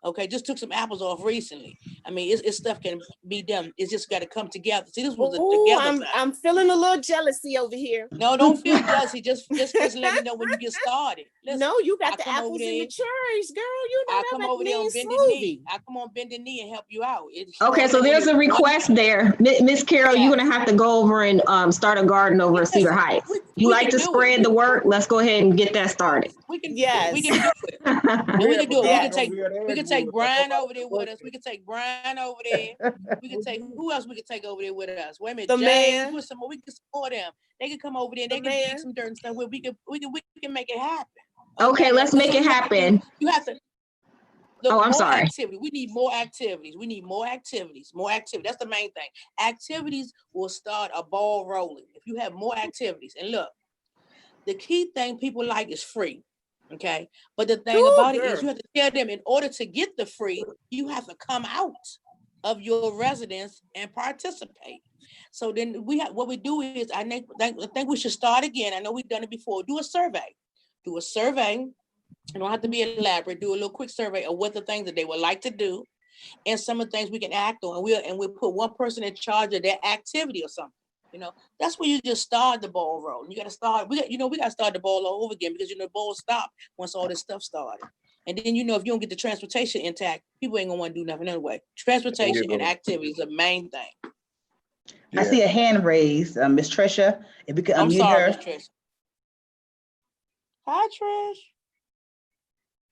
Okay, just took some apples off recently. I mean, it's stuff can be done. It's just got to come together. See, this was together. I'm feeling a little jealousy over here. No, don't feel jealousy. Just let me know when you get started. Listen, no, you got the apples and the cherries, girl. You know I come over there on bended knee. I come on bended knee and help you out. Okay, so there's a request there, Miss Carol. You're gonna have to go over and start a garden over at Cedar Heights. You like to spread the work? Let's go ahead and get that started. We can do it. We can do it. We can take Brian over there with us. We can take Brian over there. We can take who else we can take over there with us? Wait a minute, James, with some more. We can support them. They can come over there. They can dig some dirt and stuff. We can make it happen. Okay, let's make it happen. You have to. I'm sorry. Activity. We need more activities. More activity. That's the main thing. Activities will start a ball rolling. If you have more activities, and look, the key thing people like is free. Okay, but the thing about it is you have to tell them in order to get the free, you have to come out of your residence and participate. So then what we do is I think we should start again. I know we've done it before. Do a survey. You don't have to be elaborate. Do a little quick survey of what the things that they would like to do, and some of the things we can act on. We'll put one person in charge of that activity or something. You know, that's where you just start the ball rolling. You got to start. We got to start the ball all over again because the ball stopped once all this stuff started. And then if you don't get the transportation intact, people ain't gonna want to do nothing anyway. Transportation and activity is the main thing. Yeah. I see a hand raised, Miss Trisha. If we could unmute her. Miss Trish. Hi, Trish.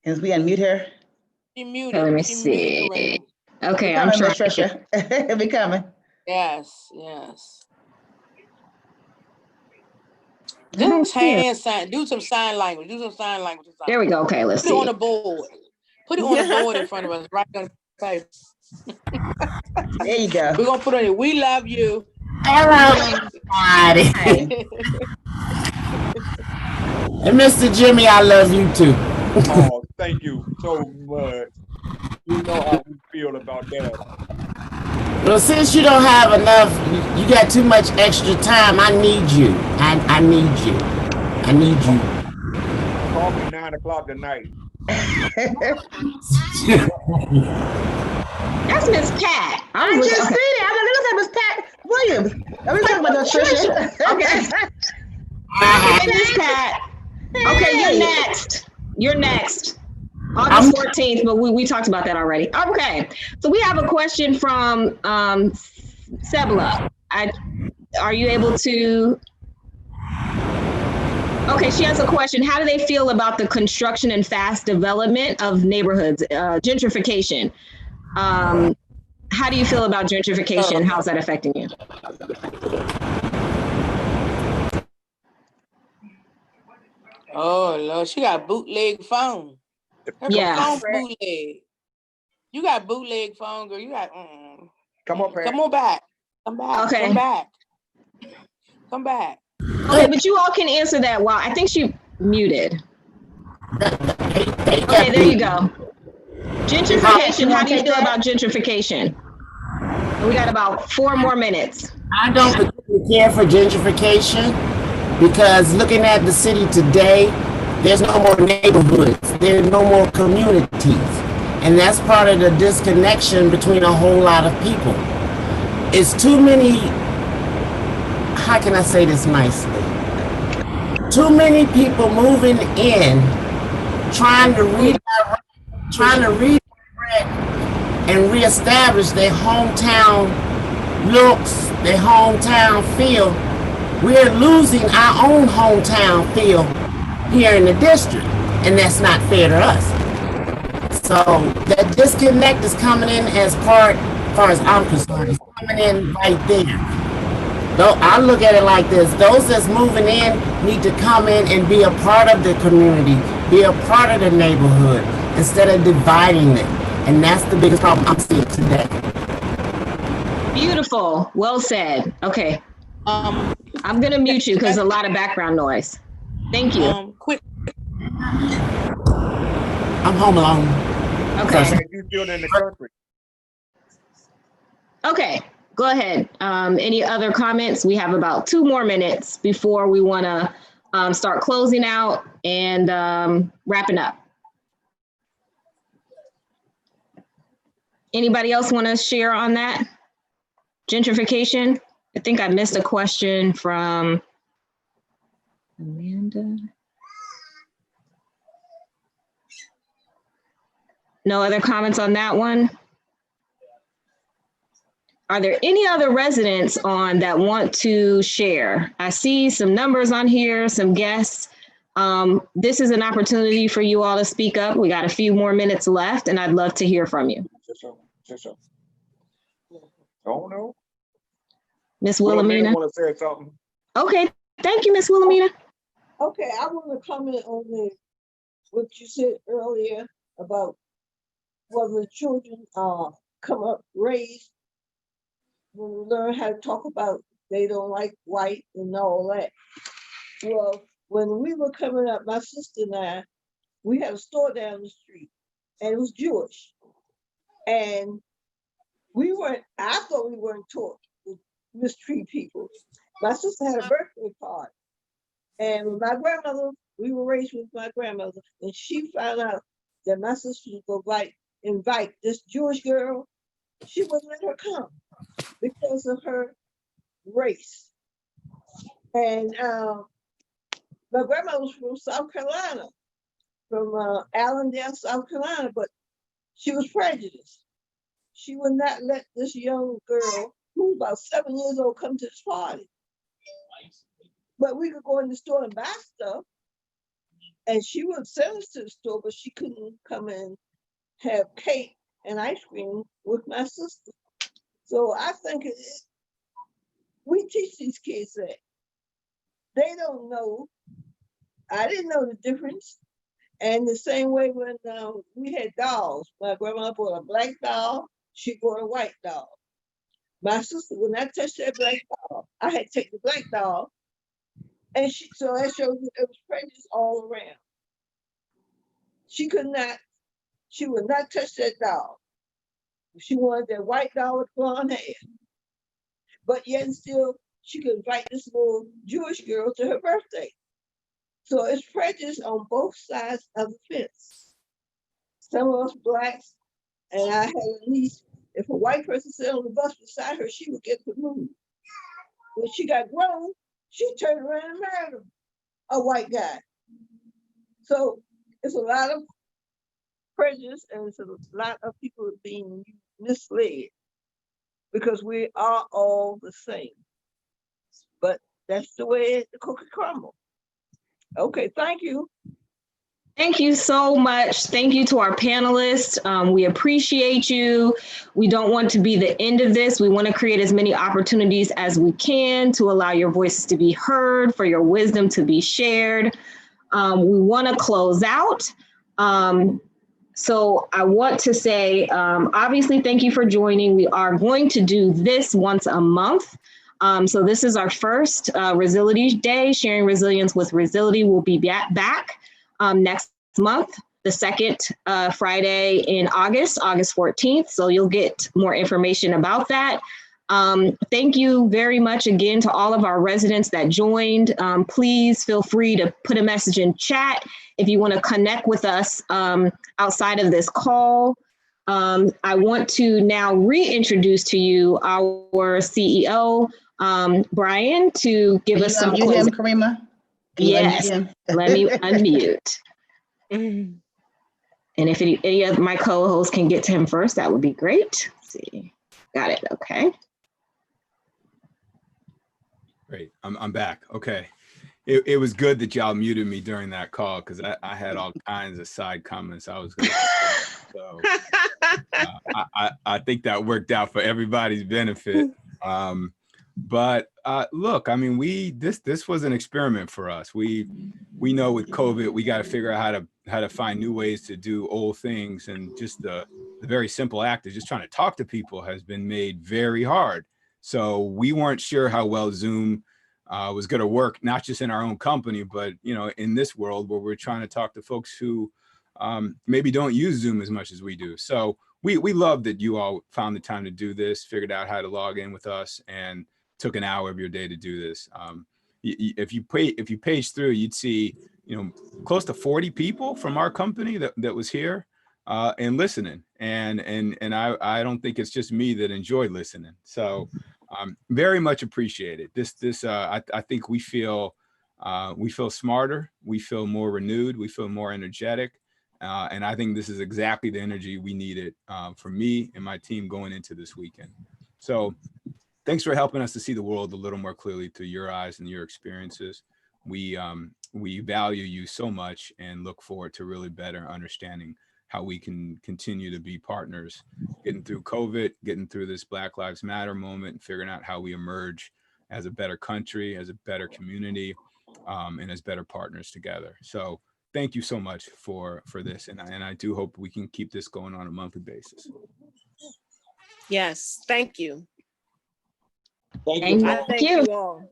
Can we unmute her? She muted. Let me see. Okay, I'm trying. Miss Trisha. We coming. Yes. Just hand sign. Do some sign language. There we go. Okay, let's see. Put it on the board. Put it on the board in front of us, right on the paper. There you go. We're gonna put on it. We love you. Hello, everybody. And Mr. Jimmy, I love you too. Oh, thank you so much. You know how we feel about that. Well, since you don't have enough, you got too much extra time. I need you. I need you. I need you. Call me 9 o'clock tonight. That's Miss Pat. I just see it. I was like, Miss Pat Williams. I was talking about Trisha. Okay, Miss Pat. Okay, you're next. August 14th, but we talked about that already. Okay, so we have a question from Sebla. Are you able to? Okay, she has a question. How do they feel about the construction and fast development of neighborhoods, gentrification? How do you feel about gentrification? How's that affecting you? Oh Lord, she got a bootleg phone. Yeah. Phone bootleg. You got bootleg phone, girl. You got. Come on, Come on back. Come back. Okay. Come back. Come back. Okay, but you all can answer that while I think she muted. Okay, there you go. Gentrification. How do you feel about gentrification? We got about 4 more minutes. I don't particularly care for gentrification because looking at the city today, there's no more neighborhoods, there's no more communities. And that's part of the disconnection between a whole lot of people. It's too many, how can I say this nicely? Too many people moving in, trying to redirect and reestablish their hometown looks, their hometown feel. We're losing our own hometown feel here in the district, and that's not fair to us. So that disconnect is coming in as far as I'm concerned, it's coming in right there. Though I look at it like this, those that's moving in need to come in and be a part of the community, be a part of the neighborhood, instead of dividing it. And that's the biggest problem I'm seeing today. Beautiful. Well said. Okay. I'm gonna mute you because a lot of background noise. Thank you. Quick. I'm home alone. Okay. You still in the country? Okay. Go ahead. Any other comments? We have about 2 more minutes before we want to start closing out and wrapping up. Anybody else want to share on that? Gentrification? I think I missed a question from Amanda. No other comments on that one? Are there any other residents on that want to share? I see some numbers on here, some guests. This is an opportunity for you all to speak up. We got a few more minutes left and I'd love to hear from you. Oh no. Miss Wilhelmina. Want to say something? Okay, thank you, Miss Wilhelmina. Okay, I want to comment on what you said earlier about whether children come up raised when we learn how to talk about they don't like white and all that. Well, when we were coming up, my sister and I, we had a store down the street and it was Jewish. And I thought we weren't taught to mistreat people. My sister had a birthday party. And with my grandmother, we were raised with my grandmother, and she found out that my sister was going to invite this Jewish girl. She wouldn't let her come because of her race. And my grandmother was from South Carolina, from Allendale, South Carolina, but she was prejudiced. She would not let this young girl, who was about 7 years old, come to this party. But we could go in the store and buy stuff, and she would send us to the store, but she couldn't come and have cake and ice cream with my sister. So I think we teach these kids that. They don't know. I didn't know the difference. And the same way when we had dolls, my grandma bought a black doll, she bought a white doll. My sister, when I touched that black doll, I had to take the black doll, and so that shows you it was prejudice all around. She would not touch that doll. She wanted that white doll with blonde hair. But yet and still, she could invite this little Jewish girl to her birthday. So it's prejudice on both sides of the fence. Some of us blacks, and I had a niece, if a white person sat on the bus beside her, she would get the move. When she got grown, she turned around and married a white guy. So it's a lot of prejudice, and it's a lot of people being misled because we are all the same. But that's the way the cookie crumbles. Okay, thank you. Thank you so much. Thank you to our panelists. We appreciate you. We don't want to be the end of this. We want to create as many opportunities as we can to allow your voices to be heard, for your wisdom to be shared. We want to close out. So I want to say, obviously, thank you for joining. We are going to do this once a month. So this is our first Rezility Day, sharing resilience with Rezility. We'll be back next month, the second Friday in August 14th. So you'll get more information about that. Thank you very much again to all of our residents that joined. Please feel free to put a message in chat if you want to connect with us outside of this call. I want to now reintroduce to you our CEO, Brian, to give us some unmute him, Karima? Yes, let me unmute. And if any of my co-hosts can get to him first, that would be great. Let's see, got it, okay. Great, I'm back, okay. It was good that y'all muted me during that call because I had all kinds of side comments I was going to say. So I think that worked out for everybody's benefit. But look, I mean, this was an experiment for us. We know with COVID, we got to figure out how to find new ways to do old things, and just the very simple act of just trying to talk to people has been made very hard. So we weren't sure how well Zoom was going to work, not just in our own company, but in this world where we're trying to talk to folks who maybe don't use Zoom as much as we do. So we love that you all found the time to do this, figured out how to log in with us, and took an hour of your day to do this. If you page through, you'd see close to 40 people from our company that was here and listening. And I don't think it's just me that enjoyed listening. So very much appreciated. I think we feel smarter, we feel more renewed, we feel more energetic. And I think this is exactly the energy we needed for me and my team going into this weekend. So thanks for helping us to see the world a little more clearly through your eyes and your experiences. We value you so much and look forward to really better understanding how we can continue to be partners, getting through COVID, getting through this Black Lives Matter moment, and figuring out how we emerge as a better country, as a better community, and as better partners together. So thank you so much for this. And I do hope we can keep this going on a monthly basis. Yes, thank you. Thank you all.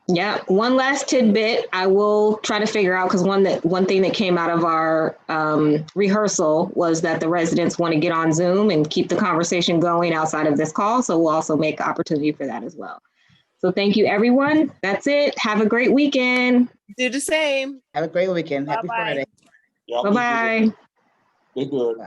Yeah, one last tidbit I will try to figure out, because one thing that came out of our rehearsal was that the residents want to get on Zoom and keep the conversation going outside of this call. So we'll also make opportunity for that as well. So thank you, everyone. That's it. Have a great weekend. Do the same. Have a great weekend. Happy Friday. Bye-bye. Be good.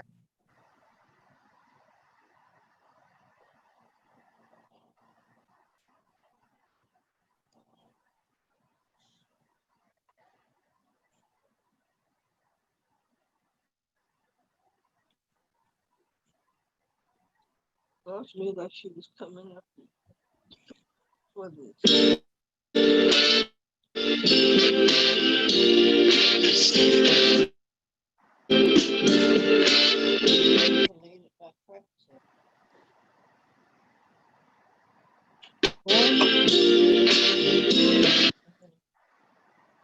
Well, she made like she was coming up. For this.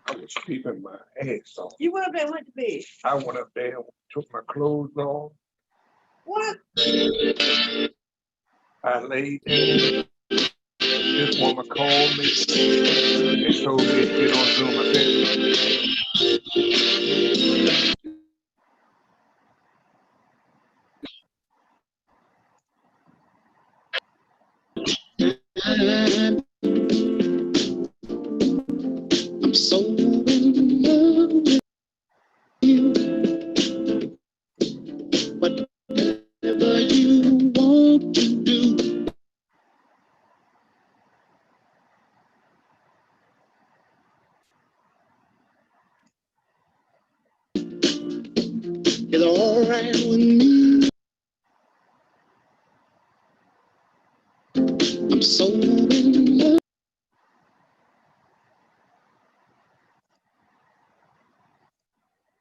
I was keeping my ass on. You went up there and went to bed. I went up there and took my clothes off. What? I laid there. This woman called me and told me to get on Zoom. I I'm so in love with you. Whatever you want to do. It's all right with me. I'm so in love.